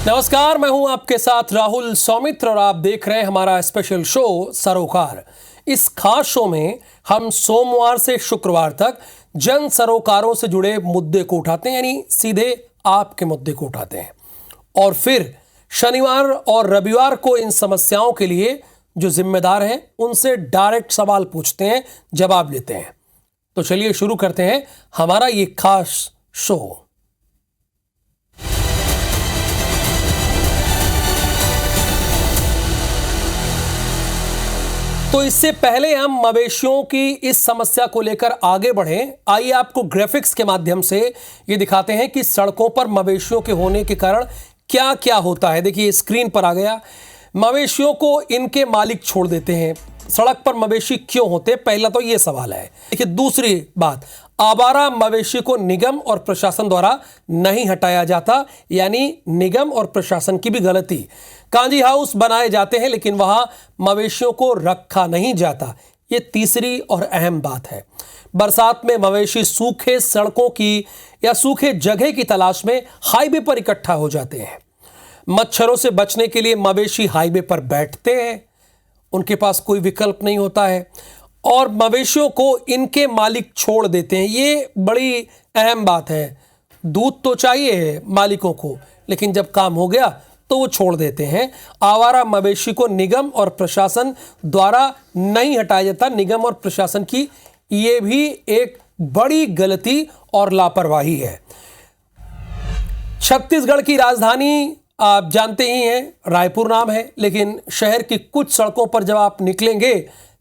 नमस्कार, मैं हूं आपके साथ राहुल सौमित्र और आप देख रहे हैं हमारा स्पेशल शो सरोकार। इस खास शो में हम सोमवार से शुक्रवार तक जन सरोकारों से जुड़े मुद्दे को उठाते हैं, यानी सीधे आपके मुद्दे को उठाते हैं, और फिर शनिवार और रविवार को इन समस्याओं के लिए जो जिम्मेदार हैं उनसे डायरेक्ट सवाल पूछते हैं, जवाब लेते हैं। तो चलिए शुरू करते हैं हमारा ये खास शो। तो इससे पहले हम मवेशियों की इस समस्या को लेकर आगे बढ़ें, आइए आपको ग्राफिक्स के माध्यम से ये दिखाते हैं कि सड़कों पर मवेशियों के होने के कारण क्या क्या होता है। देखिए स्क्रीन पर आ गया। मवेशियों को इनके मालिक छोड़ देते हैं। सड़क पर मवेशी क्यों होते हैं, पहला तो ये सवाल है। देखिए दूसरी बात, आवारा मवेशी को निगम और प्रशासन द्वारा नहीं हटाया जाता, यानी निगम और प्रशासन की भी गलती। कांजी हाउस बनाए जाते हैं लेकिन वहां मवेशियों को रखा नहीं जाता, ये तीसरी और अहम बात है। बरसात में मवेशी सूखे सड़कों की या सूखे जगह की तलाश में हाईवे पर इकट्ठा हो जाते हैं। मच्छरों से बचने के लिए मवेशी हाईवे पर बैठते हैं, उनके पास कोई विकल्प नहीं होता है, और मवेशियों को इनके मालिक छोड़ देते हैं। ये बड़ी अहम बात है। दूध तो चाहिए मालिकों को, लेकिन जब काम हो गया तो वो छोड़ देते हैं। आवारा मवेशी को निगम और प्रशासन द्वारा नहीं हटाया जाता। निगम और प्रशासन की ये भी एक बड़ी गलती और लापरवाही है। छत्तीसगढ़ की राजधानी आप जानते ही हैं, रायपुर नाम है, लेकिन शहर की कुछ सड़कों पर जब आप निकलेंगे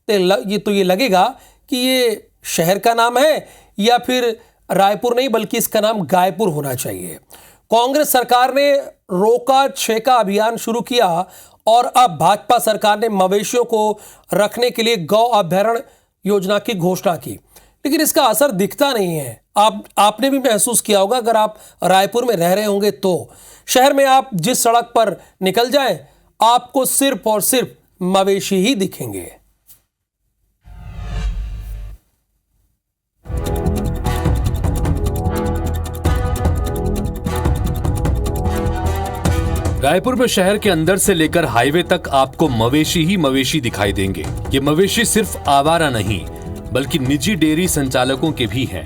तो ये लगेगा कि ये शहर का नाम है या फिर रायपुर नहीं बल्कि इसका नाम गायपुर होना चाहिए। कांग्रेस सरकार ने रोका छेका अभियान शुरू किया और अब भाजपा सरकार ने मवेशियों को रखने के लिए गौ अभयारण्य योजना की घोषणा की, लेकिन इसका असर दिखता नहीं है। आपने भी महसूस किया होगा, अगर आप रायपुर में रह रहे होंगे तो शहर में आप जिस सड़क पर निकल जाएं, आपको सिर्फ और सिर्फ मवेशी ही दिखेंगे। रायपुर में शहर के अंदर से लेकर हाईवे तक आपको मवेशी ही मवेशी दिखाई देंगे। ये मवेशी सिर्फ आवारा नहीं बल्कि निजी डेयरी संचालकों के भी हैं।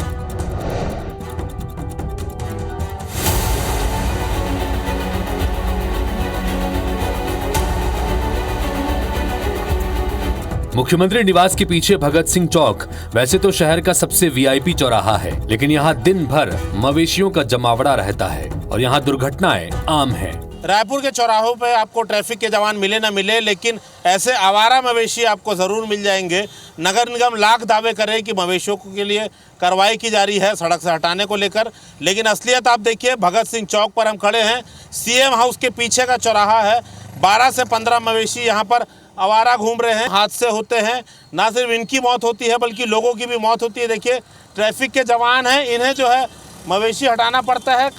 मुख्यमंत्री निवास के पीछे भगत सिंह चौक वैसे तो शहर का सबसे वीआईपी चौराहा है, लेकिन यहाँ दिन भर मवेशियों का जमावड़ा रहता है और यहाँ दुर्घटनाएं आम हैं। रायपुर के चौराहों पे आपको ट्रैफिक के जवान मिले ना मिले, लेकिन ऐसे आवारा मवेशी आपको ज़रूर मिल जाएंगे। नगर निगम लाख दावे करे कि मवेशियों के लिए कार्रवाई की जा रही है सड़क से हटाने को लेकर, लेकिन असलियत आप देखिए। भगत सिंह चौक पर हम खड़े हैं, सीएम हाउस के पीछे का चौराहा है। 12 से 15 मवेशी यहाँ पर आवारा घूम रहे हैं। हादसे होते हैं, ना सिर्फ इनकी मौत होती है बल्कि लोगों की भी मौत होती है। देखिए ट्रैफिक के जवान हैं, इन्हें जो है मवेशी हटाना पड़ता है।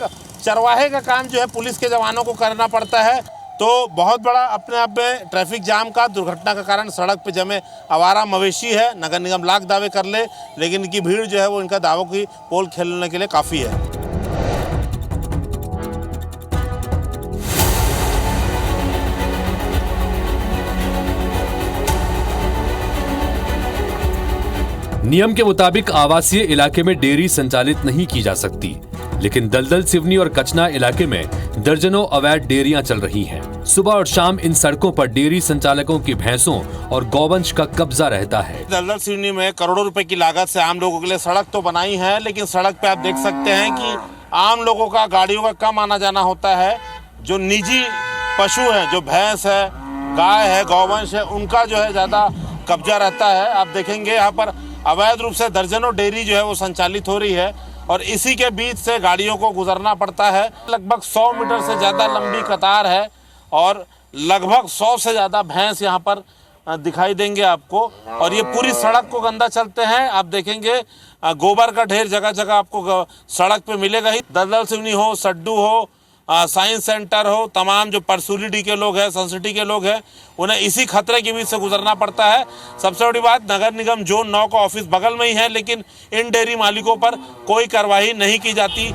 चरवाहे का काम जो है पुलिस के जवानों को करना पड़ता है। तो बहुत बड़ा अपने आप में ट्रैफिक जाम का, दुर्घटना का कारण सड़क पे जमे आवारा मवेशी है। नगर निगम लाख दावे कर ले, लेकिन इनकी भीड़ जो है वो इनका दावों की पोल खेलने के लिए काफ़ी है। नियम के मुताबिक आवासीय इलाके में डेयरी संचालित नहीं की जा सकती, लेकिन दलदल, सिवनी और कचना इलाके में दर्जनों अवैध डेयरियां चल रही हैं। सुबह और शाम इन सड़कों पर डेयरी संचालकों की भैंसों और गौवंश का कब्जा रहता है। दलदल सिवनी में करोड़ों रुपए की लागत से आम लोगों के लिए सड़क तो बनाई है, लेकिन सड़क पे आप देख सकते हैं कि आम लोगों का, गाड़ियों का कम आना जाना होता है। जो निजी पशु है, जो भैंस है, गाय है, गौवंश है, उनका जो है ज्यादा कब्जा रहता है। आप देखेंगे यहाँ पर अवैध रूप से दर्जनों डेयरी जो है वो संचालित हो रही है और इसी के बीच से गाड़ियों को गुजरना पड़ता है। लगभग 100 मीटर से ज़्यादा लंबी कतार है और लगभग 100 से ज़्यादा भैंस यहाँ पर दिखाई देंगे आपको, और ये पूरी सड़क को गंदा चलते हैं। आप देखेंगे गोबर का ढेर जगह जगह आपको सड़क पे मिलेगा ही। दलदल सिवनी हो, सड्डू हो, साइंस सेंटर हो, तमाम जो परसूली के लोग हैं, सनसिटी के लोग हैं, उन्हें इसी खतरे के बीच से गुजरना पड़ता है। सबसे बड़ी बात, नगर निगम जोन 9 का ऑफिस बगल में ही है, लेकिन इन डेयरी मालिकों पर कोई कार्रवाई नहीं की जाती।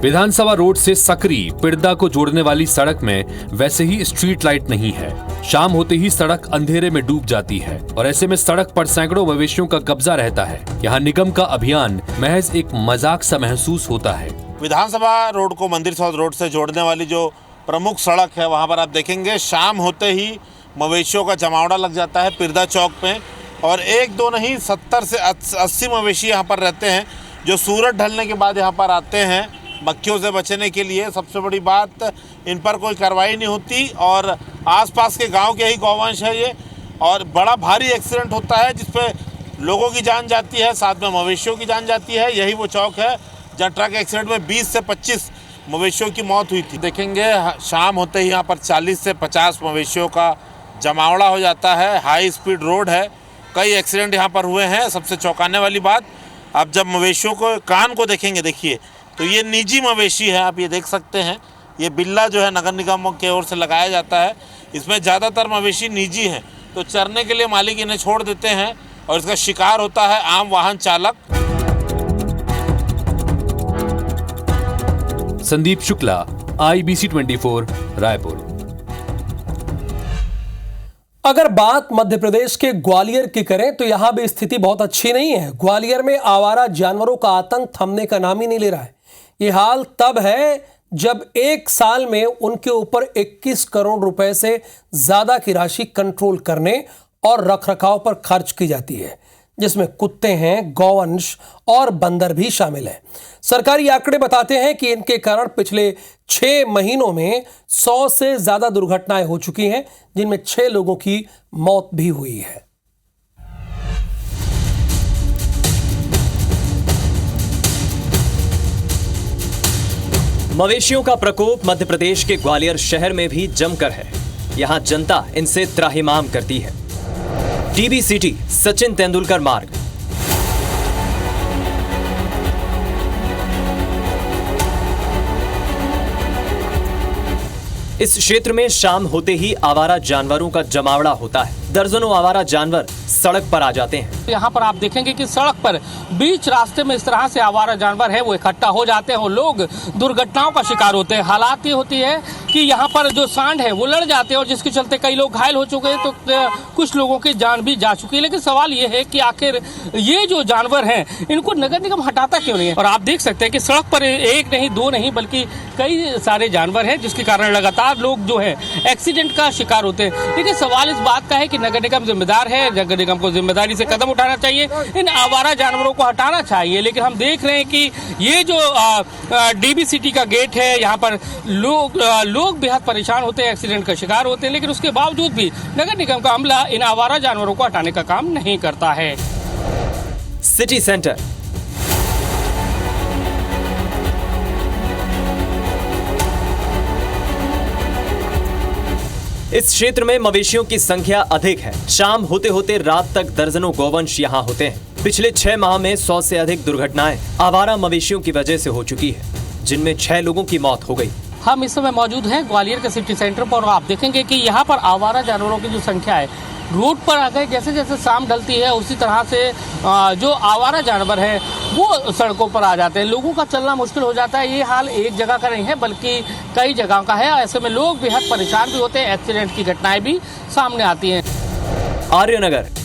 विधानसभा रोड से सकरी पिरदा को जोड़ने वाली सड़क में वैसे ही स्ट्रीट लाइट नहीं है। शाम होते ही सड़क अंधेरे में डूब जाती है और ऐसे में सड़क पर सैकड़ों मवेशियों का कब्जा रहता है। यहाँ निगम का अभियान महज एक मजाक सा महसूस होता है। विधानसभा रोड को मंदिर चौक रोड से जोड़ने वाली जो प्रमुख सड़क है, वहाँ पर आप देखेंगे शाम होते ही मवेशियों का जमावड़ा लग जाता है पिरदा चौक पे, और एक दो नहीं 70 से 80 मवेशी यहाँ पर रहते हैं जो सूरज ढलने के बाद यहाँ पर आते हैं मक्खियों से बचने के लिए। सबसे बड़ी बात, इन पर कोई कार्रवाई नहीं होती और आसपास के गांव के ही गौवंश है ये, और बड़ा भारी एक्सीडेंट होता है जिसपे लोगों की जान जाती है, साथ में मवेशियों की जान जाती है। यही वो चौक है जहाँ ट्रक एक्सीडेंट में 20 से 25 मवेशियों की मौत हुई थी। देखेंगे शाम होते ही यहाँ पर 40 से 50 मवेशियों का जमावड़ा हो जाता है। हाई स्पीड रोड है, कई एक्सीडेंट यहाँ पर हुए हैं। सबसे चौंकाने वाली बात, आप जब मवेशियों को कान को देखेंगे, देखिए तो ये निजी मवेशी है, आप ये देख सकते हैं। ये बिल्ला जो है नगर निगम की ओर से लगाया जाता है। इसमें ज़्यादातर मवेशी निजी हैं, तो चरने के लिए मालिक इन्हें छोड़ देते हैं और इसका शिकार होता है आम वाहन चालक। संदीप शुक्ला, IBC 24, रायपुर। अगर बात मध्य प्रदेश के ग्वालियर की करें तो यहां भी स्थिति बहुत अच्छी नहीं है। ग्वालियर में आवारा जानवरों का आतंक थमने का नाम ही नहीं ले रहा है। ये हाल तब है जब एक साल में उनके ऊपर 21 करोड़ रुपए से ज्यादा की राशि कंट्रोल करने और रखरखाव पर खर्च की जाती है, जिसमें कुत्ते हैं, गौवंश और बंदर भी शामिल हैं। सरकारी आंकड़े बताते हैं कि इनके कारण पिछले 6 महीनों में 100 से ज्यादा दुर्घटनाएं हो चुकी हैं, जिनमें 6 लोगों की मौत भी हुई है। मवेशियों का प्रकोप मध्य प्रदेश के ग्वालियर शहर में भी जमकर है। यहां जनता इनसे त्राहिमाम करती है। DB सिटी सचिन तेंदुलकर मार्ग। इस क्षेत्र में शाम होते ही आवारा जानवरों का जमावड़ा होता है। दर्जनों आवारा जानवर सड़क पर आ जाते हैं। यहाँ पर आप देखेंगे कि सड़क पर बीच रास्ते में इस तरह से आवारा जानवर है वो इकट्ठा हो जाते हैं और लोग दुर्घटनाओं का शिकार होते हैं। हालात ये होती है कि यहाँ पर जो सांड है वो लड़ जाते हैं और जिसके चलते कई लोग घायल हो चुके हैं, तो कुछ लोगों की जान भी जा चुकी है। लेकिन सवाल ये है कि आखिर ये जो जानवर हैं इनको नगर निगम हटाता क्यों नहीं है। और आप देख सकते हैं कि सड़क पर एक नहीं, दो नहीं, बल्कि कई सारे जानवर हैं जिसके कारण लगातार लोग जो है एक्सीडेंट का शिकार होते हैं। लेकिन सवाल इस बात का है कि नगर निगम जिम्मेदार है, नगर निगम को जिम्मेदारी से कदम उठाना चाहिए, इन आवारा जानवरों को हटाना चाहिए। लेकिन हम देख रहे हैं कि ये जो DB सिटी का गेट है, यहाँ पर लोग बेहद परेशान होते हैं, एक्सीडेंट का शिकार होते हैं, लेकिन उसके बावजूद भी नगर निगम का अमला इन आवारा जानवरों को हटाने का काम नहीं करता है। City centre. इस क्षेत्र में मवेशियों की संख्या अधिक है। शाम होते होते रात तक दर्जनों गौवंश यहाँ होते हैं। पिछले 6 माह में 100 से अधिक दुर्घटनाएं आवारा मवेशियों की वजह से हो चुकी है, जिनमें 6 लोगों की मौत हो गई। हम इस समय मौजूद हैं ग्वालियर के सिटी सेंटर पर और आप देखेंगे कि यहाँ पर आवारा जानवरों की जो संख्या है रोड पर आ गए। जैसे जैसे शाम ढलती है उसी तरह से जो आवारा जानवर है वो सड़कों पर आ जाते हैं। लोगों का चलना मुश्किल हो जाता है। ये हाल एक जगह का नहीं है बल्कि कई जगह का है। ऐसे में लोग बेहद परेशान भी होते हैं, एक्सीडेंट की घटनाएं भी सामने आती हैं। आर्यनगर।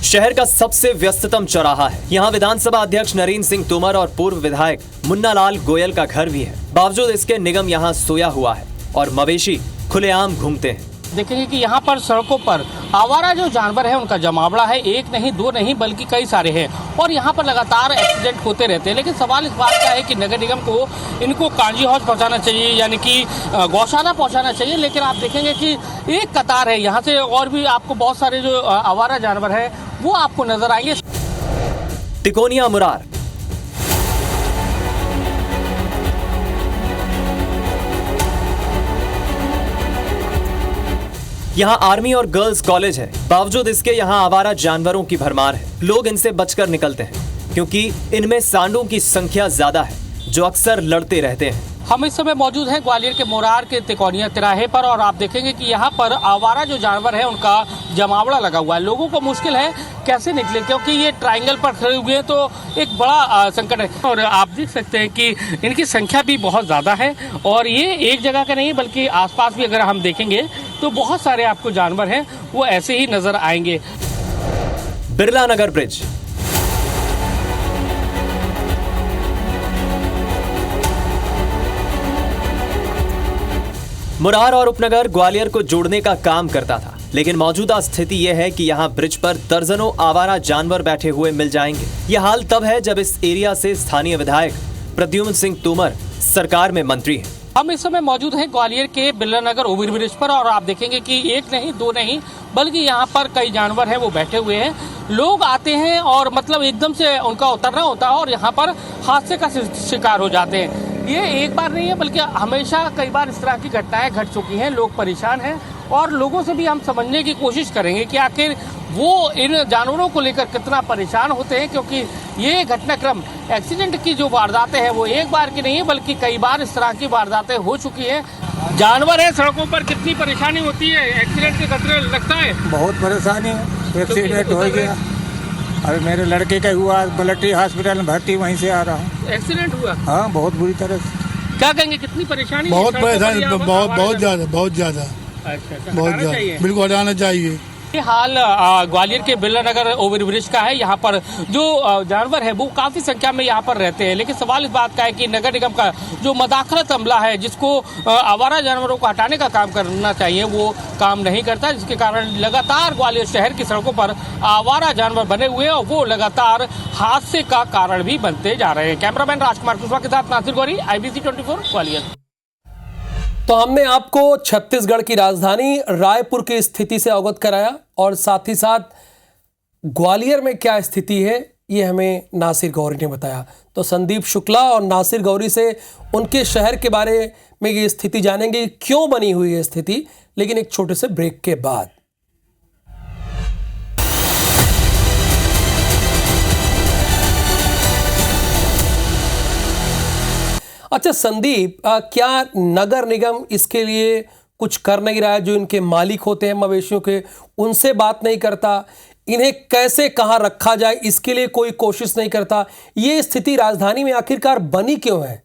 शहर का सबसे व्यस्ततम चौराहा है। यहाँ विधानसभा अध्यक्ष नरेंद्र सिंह तोमर और पूर्व विधायक मुन्ना लाल गोयल का घर भी है। बावजूद इसके निगम यहाँ सोया हुआ है और मवेशी खुलेआम घूमते हैं। देखेंगे कि यहाँ पर सड़कों पर आवारा जो जानवर है उनका जमावड़ा है। एक नहीं, दो नहीं, बल्कि कई सारे हैं और यहाँ पर लगातार एक्सीडेंट होते रहते हैं। लेकिन सवाल इस बात का है कि नगर निगम को इनको कांजी हौज पहुँचाना चाहिए, यानी कि गौशाला पहुँचाना चाहिए। लेकिन आप देखेंगे कि एक कतार है, यहाँ से और भी आपको बहुत सारे जो आवारा जानवर है वो आपको नजर आएंगे। तिकोनिया मुरार। यहाँ आर्मी और गर्ल्स कॉलेज है। बावजूद इसके यहाँ आवारा जानवरों की भरमार है। लोग इनसे बचकर निकलते हैं क्योंकि इनमें सांडों की संख्या ज्यादा है जो अक्सर लड़ते रहते हैं। हम इस समय मौजूद हैं ग्वालियर के मोरार के तिकोनिया तिराहे पर और आप देखेंगे कि यहाँ पर आवारा जो जानवर है उनका जमावड़ा लगा हुआ है। लोगों को मुश्किल है कैसे निकले, क्योंकि ये ट्रायंगल पर खड़े हुए हैं तो एक बड़ा संकट है। और आप देख सकते हैं कि इनकी संख्या भी बहुत ज़्यादा है और ये एक जगह का नहीं बल्कि आसपास भी अगर हम देखेंगे तो बहुत सारे आपको जानवर हैं वो ऐसे ही नजर आएंगे। बिरला नगर ब्रिज, मुरार और उपनगर ग्वालियर को जोड़ने का काम करता था, लेकिन मौजूदा स्थिति यह है कि यहाँ ब्रिज पर दर्जनों आवारा जानवर बैठे हुए मिल जाएंगे। यह हाल तब है जब इस एरिया से स्थानीय विधायक प्रद्युम्न सिंह तोमर सरकार में मंत्री हैं। हम इस समय मौजूद हैं ग्वालियर के बिरला नगर ओवर ब्रिज पर और आप देखेंगे कि एक नहीं दो नहीं बल्कि यहाँ पर कई जानवर हैं वो बैठे हुए हैं। लोग आते हैं और मतलब एकदम से उनका उतरना होता है और यहाँ पर हादसे का शिकार हो जाते हैं। ये एक बार नहीं है बल्कि हमेशा कई बार इस तरह की घटनाएं घट चुकी हैं। लोग परेशान हैं और लोगों से भी हम समझने की कोशिश करेंगे कि आखिर वो इन जानवरों को लेकर कितना परेशान होते हैं, क्योंकि ये घटनाक्रम एक्सीडेंट की जो वारदातें हैं वो एक बार की नहीं है बल्कि कई बार इस तरह की वारदातें हो चुकी हैं। जानवर है सड़कों पर, कितनी परेशानी होती है, एक्सीडेंट के खतरे लगता है। बहुत परेशानी है, एक्सीडेंट हो गया। अरे मेरे लड़के का हुआ, बलट्टी हॉस्पिटल में भर्ती, वहीं से आ रहा हूँ। एक्सीडेंट हुआ? हाँ, बहुत बुरी तरह से। क्या कहेंगे, कितनी परेशानी? बहुत परेशानी, बहुत ज़्यादा, बहुत ज़्यादा, बहुत ज़्यादा, बिल्कुल हटाना चाहिए। ये हाल ग्वालियर के बिरला नगर ओवर ब्रिज का है। यहाँ पर जो जानवर है वो काफी संख्या में यहाँ पर रहते हैं, लेकिन सवाल इस बात का है कि नगर निगम का जो मदाखलत अमला है जिसको आवारा जानवरों को हटाने का काम करना चाहिए वो काम नहीं करता, जिसके कारण लगातार ग्वालियर शहर की सड़कों पर आवारा जानवर बने हुए हैं और वो लगातार हादसे का कारण भी बनते जा रहे हैं। कैमरामैन राजकुमार कुशवाहा के साथ नासिर गौरी, IBC 24 ग्वालियर। तो हमने आपको छत्तीसगढ़ की राजधानी रायपुर की स्थिति से अवगत कराया और साथ ही साथ ग्वालियर में क्या स्थिति है ये हमें नासिर गौरी ने बताया। तो संदीप शुक्ला और नासिर गौरी से उनके शहर के बारे में ये स्थिति जानेंगे, क्यों बनी हुई है स्थिति, लेकिन एक छोटे से ब्रेक के बाद। अच्छा संदीप, क्या नगर निगम इसके लिए कुछ कर नहीं रहा है? जो इनके मालिक होते हैं मवेशियों के, उनसे बात नहीं करता, इन्हें कैसे कहाँ रखा जाए इसके लिए कोई कोशिश नहीं करता? ये स्थिति राजधानी में आखिरकार बनी क्यों है?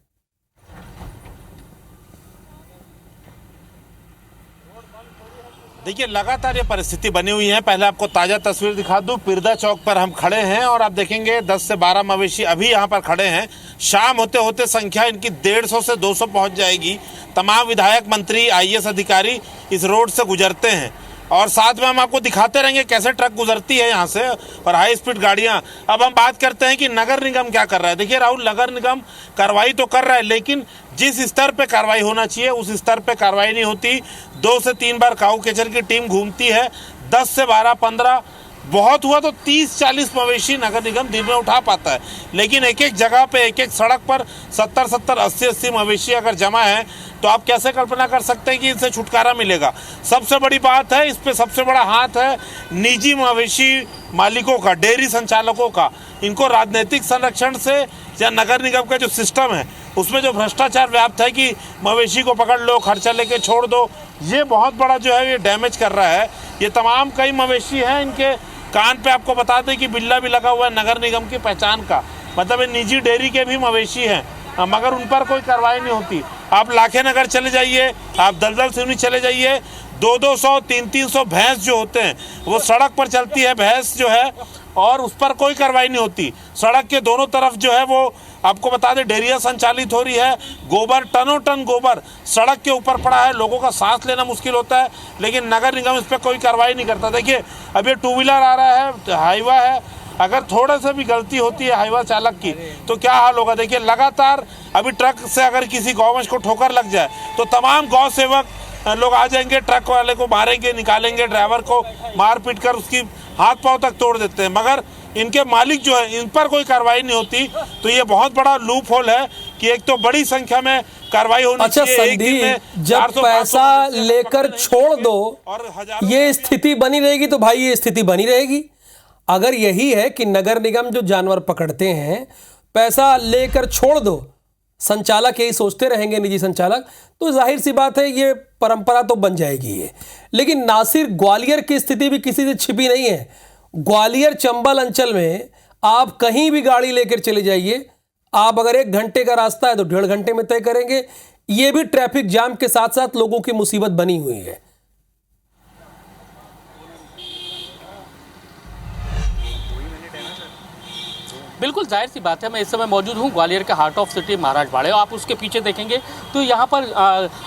देखिए, लगातार ये परिस्थिति बनी हुई है। पहले आपको ताजा तस्वीर दिखा दूं, पिरदा चौक पर हम खड़े हैं और आप देखेंगे 10 से 12 मवेशी अभी यहाँ पर खड़े हैं। शाम होते होते संख्या इनकी 150 से 200 पहुंच जाएगी। तमाम विधायक, मंत्री, IAS अधिकारी इस रोड से गुजरते हैं और साथ में हम आपको दिखाते रहेंगे कैसे ट्रक गुजरती है यहाँ से और हाई स्पीड गाड़ियाँ। अब हम बात करते हैं कि नगर निगम क्या कर रहा है। देखिए राहुल, नगर निगम कार्रवाई तो कर रहा है, लेकिन जिस स्तर पे कार्रवाई होना चाहिए उस स्तर पे कार्रवाई नहीं होती। 2 से 3 बार काऊ कैचर की टीम घूमती है। 10 से 12, 15, बहुत हुआ तो 30-40 मवेशी नगर निगम दिन में उठा पाता है, लेकिन एक एक जगह पे, एक एक सड़क पर 70-70, 80-80 मवेशी अगर जमा है तो आप कैसे कल्पना कर सकते हैं कि इनसे छुटकारा मिलेगा। सबसे बड़ी बात है, इस पे सबसे बड़ा हाथ है निजी मवेशी मालिकों का, डेयरी संचालकों का। इनको राजनीतिक संरक्षण से या नगर निगम का जो सिस्टम है उसमें जो भ्रष्टाचार व्याप्त है कि मवेशी को पकड़ लो, खर्चा लेके छोड़ दो, ये बहुत बड़ा जो है ये डैमेज कर रहा है। ये तमाम कई मवेशी हैं, इनके कान पे आपको बता दें कि बिल्ला भी लगा हुआ है नगर निगम की पहचान का, मतलब ये निजी डेयरी के भी मवेशी हैं, मगर उन पर कोई कार्रवाई नहीं होती। आप लाखे नगर चले जाइए, आप दलदल सिवनी चले जाइए, 200-200, 300-300 भैंस जो होते हैं वो सड़क पर चलती है भैंस जो है, और उस पर कोई कार्रवाई नहीं होती। सड़क के दोनों तरफ जो है वो आपको बता दें डेयरियां संचालित हो रही है। गोबर, टनों टन गोबर सड़क के ऊपर पड़ा है, लोगों का सांस लेना मुश्किल होता है, लेकिन नगर निगम इस पर कोई कार्रवाई नहीं करता। देखिए अब ये 2 व्हीलर आ रहा है, हाईवा है, अगर थोड़ा सा भी गलती होती है हाईवा चालक की तो क्या हाल होगा। देखिए लगातार अभी ट्रक से अगर किसी गौवंश को ठोकर लग जाए तो तमाम गौ सेवक लोग आ जाएंगे, ट्रक वाले को मारेंगे, निकालेंगे, ड्राइवर को मार पीट कर उसकी हाथ पांव तक तोड़ देते हैं, मगर इनके मालिक जो है इन पर कोई कार्रवाई नहीं होती। तो ये बहुत बड़ा लूप होल है कि एक तो बड़ी संख्या में कार्रवाई होनी चाहिए। अच्छा संदीप, जब पैसा लेकर छोड़ दो ये स्थिति बनी रहेगी तो भाई ये स्थिति बनी रहेगी। अगर यही है कि नगर निगम जो जानवर पकड़ते हैं पैसा लेकर छोड़ दो संचालक यही सोचते रहेंगे, निजी संचालक, तो जाहिर सी बात है ये परंपरा तो बन जाएगी ये। लेकिन नासिर, ग्वालियर की स्थिति भी किसी से छिपी नहीं है। ग्वालियर चंबल अंचल में आप कहीं भी गाड़ी लेकर चले जाइए, आप अगर 1 घंटे का रास्ता है तो 1.5 घंटे में तय करेंगे। ये भी ट्रैफिक जाम के साथ साथ लोगों की मुसीबत बनी हुई है। बिल्कुल जाहिर सी बात है, मैं इस समय मौजूद हूँ ग्वालियर के हार्ट ऑफ सिटी महाराजवाड़े। आप उसके पीछे देखेंगे तो यहाँ पर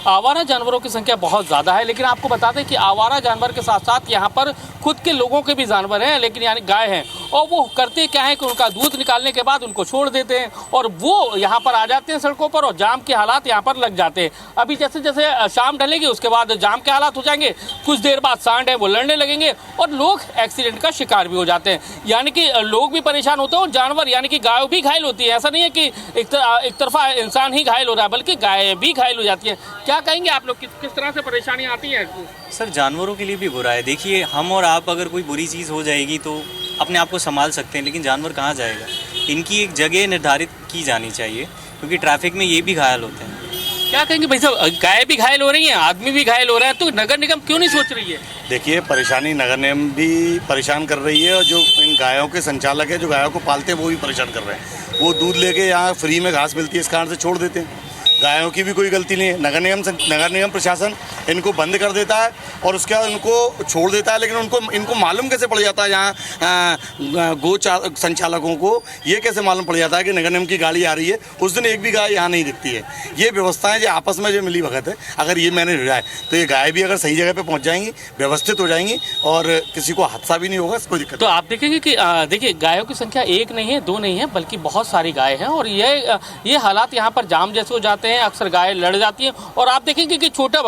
आवारा जानवरों की संख्या बहुत ज़्यादा है। लेकिन आपको बता दें कि आवारा जानवर के साथ साथ यहाँ पर खुद के लोगों के भी जानवर हैं, लेकिन यानी गाय हैं। और वो करते क्या है कि उनका दूध निकालने के बाद उनको छोड़ देते हैं और वो यहाँ पर आ जाते हैं सड़कों पर, और जाम के हालात यहाँ पर लग जाते हैं। अभी जैसे जैसे शाम ढलेगी उसके बाद जाम के हालात हो जाएंगे, कुछ देर बाद सांड है वो लड़ने लगेंगे और लोग एक्सीडेंट का शिकार भी हो जाते हैं। यानी कि लोग भी परेशान होते हैं और जानवर यानी कि गाय भी घायल होती है। ऐसा नहीं है कि एक तरफा इंसान ही घायल हो रहा है, बल्कि गाय भी घायल हो जाती है। क्या कहेंगे आप लोग, किस तरह से परेशानी आती है? सर, जानवरों के लिए भी बुरा है। देखिए, हम और आप अगर कोई बुरी चीज़ हो जाएगी तो अपने आप को संभाल सकते हैं, लेकिन जानवर कहाँ जाएगा? इनकी एक जगह निर्धारित की जानी चाहिए, क्योंकि ट्रैफिक में ये भी घायल होते हैं। क्या कहेंगे भाई साहब, गाय भी घायल हो रही है, आदमी भी घायल हो रहा है, तो नगर निगम क्यों नहीं सोच रही है? देखिए, परेशानी नगर निगम भी परेशान कर रही है और जो इन गायों के संचालक है, जो गायों को पालते हैं, वो भी परेशान कर रहे हैं। वो दूध लेके यहाँ फ्री में घास मिलती है इस कारण से छोड़ देते हैं। गायों की भी कोई गलती नहीं है। नगर निगम प्रशासन इनको बंद कर देता है और उसके बाद उनको छोड़ देता है, लेकिन इनको मालूम कैसे पड़ जाता है यहाँ गो संचालकों को ये कैसे मालूम पड़ जाता है कि नगर निगम की गाड़ी आ रही है? उस दिन एक भी गाय यहाँ नहीं दिखती है। ये व्यवस्थाएं जो आपस में जो मिली भगत है, अगर ये मैंने लिया है तो ये गाय भी अगर सही जगह पर पहुँच जाएंगी, व्यवस्थित हो जाएंगी और किसी को हादसा भी नहीं होगा, कोई दिक्कत। तो आप देखेंगे कि देखिए, गायों की संख्या 1 नहीं है, 2 नहीं है, बल्कि बहुत सारी गाय हैं और ये हालात यहाँ पर जाम जैसे हो जाते हैं। अक्सर गाय लड़ जाती हैं और आप देखेंगे कि छोटा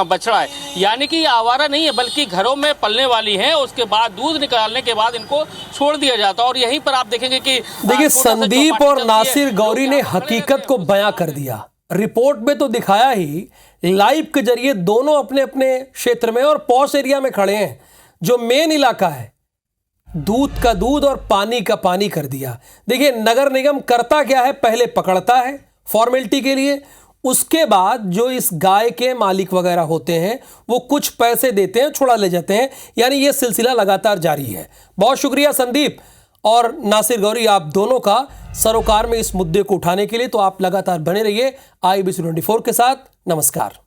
बछड़ा है, यानी कि आवारा नहीं है, बल्कि घरों में पलने वाली है। उसके बाद दूध निकालने के बाद इनको छोड़ दिया जाता है और यहीं पर आप देखेंगे कि देखिए, संदीप और नासिर गौरी ने हकीकत को बयां कर दिया। रिपोर्ट में तो दिखाया ही, लाइव के जरिए दोनों अपने अपने क्षेत्र में और पॉश एरिया में खड़े हैं। जो मेन इलाका है, दूध का दूध और पानी का पानी कर दिया। देखिए, नगर निगम करता क्या है, पहले पकड़ता है फॉर्मेलिटी के लिए, उसके बाद जो इस गाय के मालिक वगैरह होते हैं वो कुछ पैसे देते हैं, छुड़ा ले जाते हैं। यानी ये सिलसिला लगातार जारी है। बहुत शुक्रिया संदीप और नासिर गौरी, आप दोनों का सरोकार में इस मुद्दे को उठाने के लिए। तो आप लगातार बने रहिए IBC 24 के साथ। नमस्कार।